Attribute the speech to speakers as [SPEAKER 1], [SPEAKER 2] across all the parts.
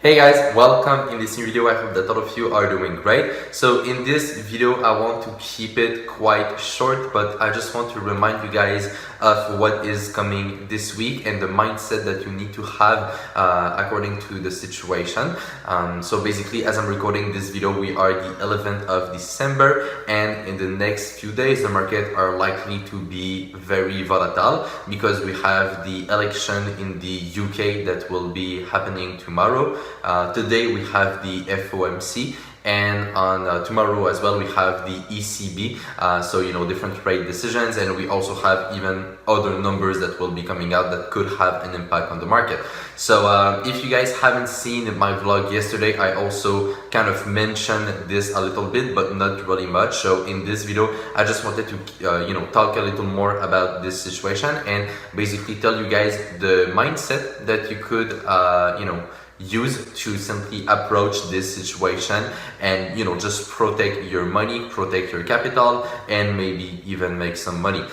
[SPEAKER 1] Hey guys, welcome in this new video. I hope that all of you are doing great. So in this video, I want to keep it quite short, but I just want to remind you guys of what is coming this week and the mindset that you need to have according to the situation. So basically, as I'm recording this video, we are the 11th of December, and in the next few days, the market are likely to be very volatile because we have the election in the UK that will be happening tomorrow. Today we have the FOMC, and on tomorrow as well we have the ECB, so different rate decisions, and we also have even other numbers that will be coming out that could have an impact on the market. So if you guys haven't seen my vlog yesterday, I also kind of mentioned this a little bit, but not really much. So in this video I just wanted to talk a little more about this situation and basically tell you guys the mindset that you could use to simply approach this situation and just protect your money, protect your capital, and maybe even make some money.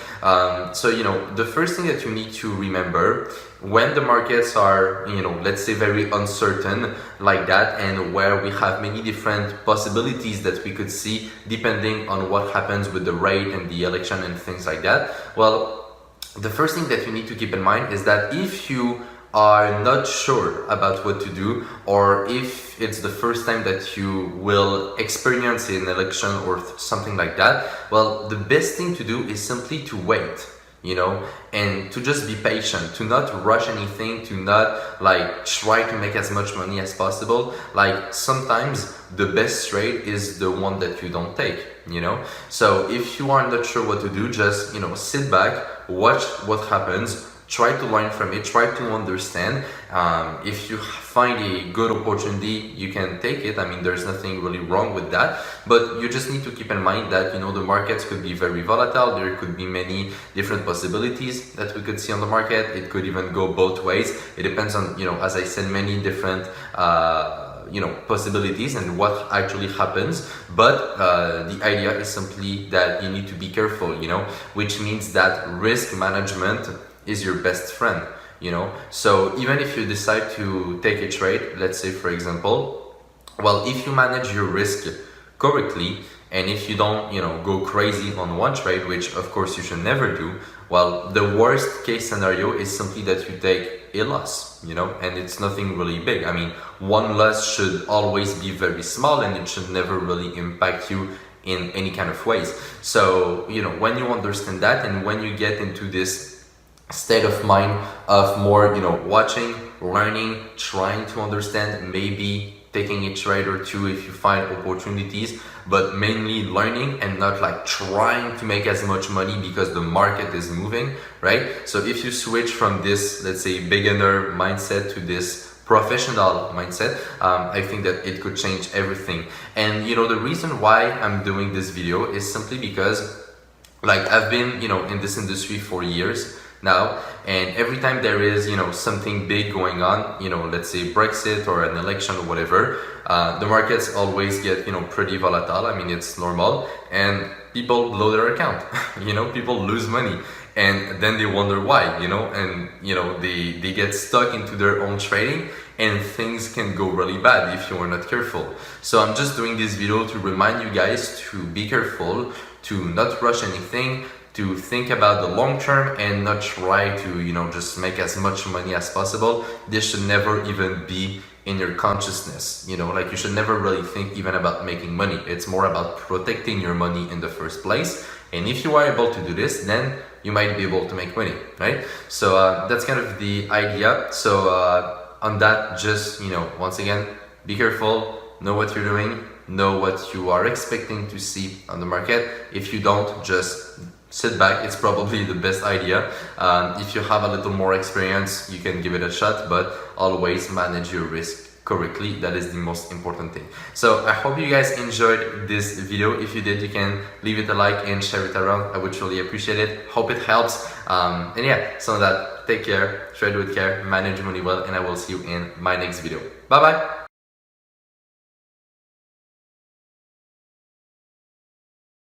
[SPEAKER 1] So the first thing that you need to remember when the markets are let's say very uncertain like that, and where we have many different possibilities that we could see depending on what happens with the rate and the election and things like that, well, the first thing that you need to keep in mind is that if you are not sure about what to do, or if it's the first time that you will experience an election or something like that, well, the best thing to do is simply to wait, and to just be patient, to not rush anything, to not try to make as much money as possible. Sometimes the best trade is the one that you don't take, so if you are not sure what to do, just sit back, watch what happens, try to learn from it, try to understand. If you find a good opportunity, you can take it. I mean, there's nothing really wrong with that, but you just need to keep in mind that the markets could be very volatile. There could be many different possibilities that we could see on the market. It could even go both ways. It depends on, as I said, many different possibilities and what actually happens. But the idea is simply that you need to be careful, which means that risk management is your best friend, so even if you decide to take a trade, let's say for example, well, if you manage your risk correctly, and if you don't go crazy on one trade, which of course you should never do, well, the worst case scenario is simply that you take a loss, and it's nothing really big. I mean, one loss should always be very small, and it should never really impact you in any kind of ways. So when you understand that, and when you get into this state of mind of more watching, learning, trying to understand, maybe taking a trade or two if you find opportunities, but mainly learning and not trying to make as much money because the market is moving, right? So if you switch from this, let's say, beginner mindset to this professional mindset, I think that it could change everything. And the reason why I'm doing this video is simply because I've been in this industry for years now, and every time there is something big going on, let's say Brexit or an election or whatever, the markets always get pretty volatile. I mean, it's normal, and people blow their account. People lose money, and then they wonder why, and they get stuck into their own trading, and things can go really bad if you are not careful. So I'm just doing this video to remind you guys to be careful, to not rush anything, to think about the long term, and not try to just make as much money as possible. This should never even be in your consciousness. You should never really think even about making money. It's more about protecting your money in the first place, and if you are able to do this, then you might be able to make money, right? So that's kind of the idea. So on that, just once again, be careful, know what you're doing, know what you are expecting to see on the market. If you don't, just sit back. It's probably the best idea. If you have a little more experience, you can give it a shot, but always manage your risk correctly. That is the most important thing. So I hope you guys enjoyed this video. If you did, you can leave it a like and share it around. I would truly appreciate it. Hope it helps. And yeah, so that, take care, trade with care, manage money well, and I will see you in my next video. Bye bye.